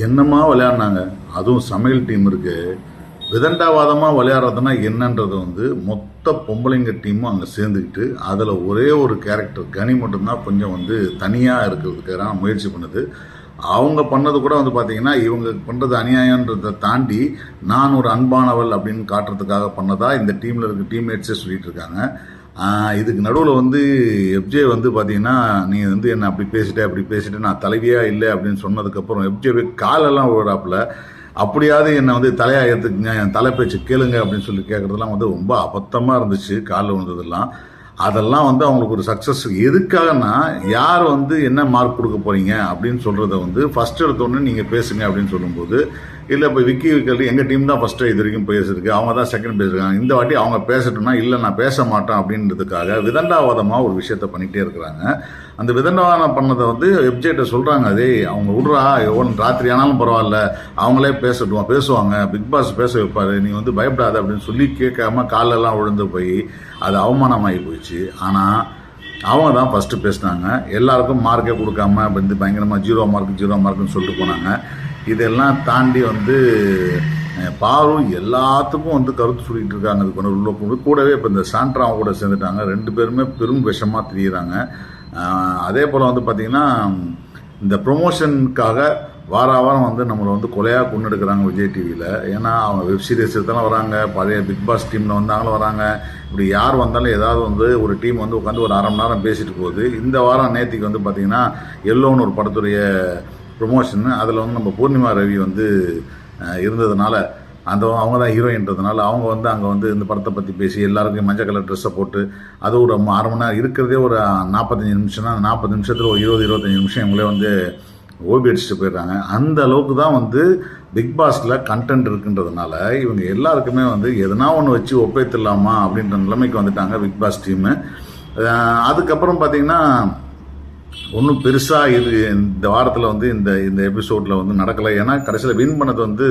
என்னமா விளையாடினாங்க. அதுவும் சமையல் டீம் இருக்கு. விதண்டாவாதமாக விளையாடுறதுனா என்னன்றது வந்து மொத்த பொம்பளைங்க டீமும் அங்கே சேர்ந்துக்கிட்டு அதில் ஒரே ஒரு கேரக்டர் கனி மட்டும்தான் கொஞ்சம் வந்து தனியாக இருக்கிறதுக்கான முயற்சி பண்ணுது. அவங்க பண்ணது கூட வந்து பார்த்தீங்கன்னா இவங்க பண்ணுறது அநியாயன்றதை தாண்டி நான் ஒரு அன்பானவள் அப்படின்னு காட்டுறதுக்காக பண்ணதா இந்த டீமில் இருக்க டீம்மேட்ஸே சொல்லிட்டு இருக்காங்க. இதுக்கு நடுவில் வந்து எஃப்ஜே வந்து பார்த்தீங்கன்னா நீ வந்து என்னை அப்படி பேசிட்டே நான் தலைவியாக இல்லை அப்படின்னு சொன்னதுக்கப்புறம் எஃப்ஜே காலெல்லாம் விழுறாப்புல. அப்படியாவது என்னை வந்து தலையாக ஏற்றுக்குங்க, என் தலை பேச்சு கேளுங்க அப்படின்னு சொல்லி கேட்குறதுலாம் வந்து ரொம்ப அபத்தமாக இருந்துச்சு. காலில் விழுந்ததெல்லாம் அதெல்லாம் வந்து அவங்களுக்கு ஒரு சக்ஸஸ். எதுக்காகனா யார் வந்து என்ன மார்க் கொடுக்க போறீங்க அப்படின்னு சொல்றத வந்து ஃபர்ஸ்ட் எடுத்தோடனே நீங்கள் பேசுங்க அப்படின்னு சொல்லும்போது, இல்லை இப்போ விக்கி விக்கல் எங்கள் டீம் தான் ஃபர்ஸ்ட் இது வரைக்கும் பேசிருக்கு, அவங்க தான் செகண்ட் பேசிருக்காங்க, இந்த வாட்டி அவங்க பேசட்டும்னா இல்லை நான் பேச மாட்டேன் அப்படின்றதுக்காக விதண்டாவாதமாக ஒரு விஷயத்த பண்ணிகிட்டே இருக்கிறாங்க. அந்த விதண்டாவாதம் பண்ணதை வந்து வெப்சைட்டை சொல்கிறாங்க, அதே அவங்க விட்றா எவ்வளோ ராத்திரி ஆனாலும் பரவாயில்ல அவங்களே பேசுவாங்க, பிக் பாஸ் பேச வைப்பார், நீ வந்து பயப்படாத அப்படின்னு சொல்லி கேட்காம காலெல்லாம் விழுந்து போய் அது அவமானமாகி போயிடுச்சு. ஆனால் அவங்க தான் ஃபஸ்ட்டு பேசினாங்க. எல்லாருக்கும் மார்க்கே கொடுக்காம வந்து பயங்கரமாக 0 மார்க்குன்னு சொல்லிட்டு போனாங்க. இதெல்லாம் தாண்டி வந்து பாரு எல்லாத்துக்கும் வந்து கருத்து சொல்லிட்டு இருக்காங்க. இது பண்ண உள்ள கூடவே இப்போ இந்த சாண்ட்ராவும் கூட சேர்ந்துட்டாங்க. 2 பேருமே பெரும் விஷமாக தெரியுறாங்க. அதே போல் வந்து பார்த்திங்கன்னா இந்த ப்ரொமோஷனுக்காக வாரம் வந்து நம்மளை வந்து கொலையாக கொண்டு எடுக்கிறாங்க விஜய் டிவியில். ஏன்னா அவங்க வெப் சீரிஸ் எடுத்தாலும் வராங்க, பழைய பிக் பாஸ் டீமில் வந்தாங்களும் வராங்க. இப்படி யார் வந்தாலும் ஏதாவது வந்து ஒரு டீம் வந்து உட்காந்து ஒரு 1/2 மணி நேரம் பேசிட்டு போகுது. இந்த வாரம் நேற்றுக்கு வந்து பார்த்திங்கன்னா எல்லோன்னு ஒரு படத்துடைய ப்ரொமோஷன், அதில் வந்து நம்ம பூர்ணிமா ரவி வந்து இருந்ததுனால அவங்க தான் ஹீரோயின்றதுனால அவங்க வந்து அங்கே வந்து இந்த படத்தை பற்றி பேசி எல்லாருக்கும் மஞ்சள் கலர் ட்ரெஸ்ஸை போட்டு அது ஒரு 1/2 மணி நேரம் இருக்கிறதே ஒரு 45 நிமிஷம் தான். 40 நிமிஷத்தில் ஒரு 20-25 நிமிஷம் இவங்களே வந்து ஓபி அடிச்சுட்டு போயிடுறாங்க. அந்த அளவுக்கு தான் வந்து பிக் பாஸில் கண்டென்ட் இருக்குன்றதுனால இவங்க எல்லாருக்குமே வந்து எதனா ஒன்று வச்சு ஒப்பேத்திடலாமா அப்படின்ற நிலைமைக்கு வந்துட்டாங்க பிக் பாஸ் டீமு. அதுக்கப்புறம் பார்த்திங்கன்னா ஒன்றும் பெருசாக இது இந்த வாரத்தில் வந்து இந்த எபிசோடில் வந்து நடக்கலை. ஏன்னா கடைசியில் வின் பண்ணது வந்து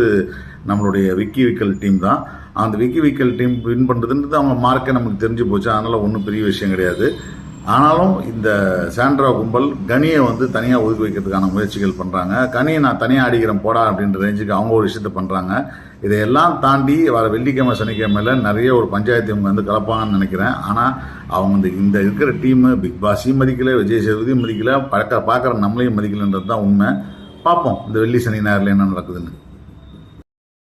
நம்மளுடைய விக்கி விக்கல் டீம் தான். அந்த விக்கி விக்கல் டீம் வின் பண்ணுறதுன்றது அவங்க மார்க்கே நமக்கு தெரிஞ்சு போச்சு. அதனால் ஒன்றும் பெரிய விஷயம் கிடையாது. ஆனாலும் இந்த சாண்ட்ரா கும்பல் கனியை வந்து தனியாக ஒதுக்கி வைக்கிறதுக்கான முயற்சிகள் பண்ணுறாங்க. கனியை நான் தனியாக அடிக்கிறேன் போடா அப்படின்ற ரேஞ்சுக்கு அவங்க ஒரு விஷயத்த பண்ணுறாங்க. இதையெல்லாம் தாண்டி வர வெள்ளிக்கிழமை சனிக்கிழமையில் நிறைய ஒரு பஞ்சாயத்து இவங்க வந்து கலப்பாங்கன்னு நினைக்கிறேன். ஆனால் அவங்க இந்த இருக்கிற டீமு பிக் பாஸையும் மதிக்கலை, விஜய் சேதுபதியும் மதிக்கலை, பார்க்குற நம்மளையும் மதிக்கலைன்றது தான் உண்மை. பார்ப்போம் இந்த வெள்ளி சனி ஞாயிறில் என்ன நடக்குதுன்னு.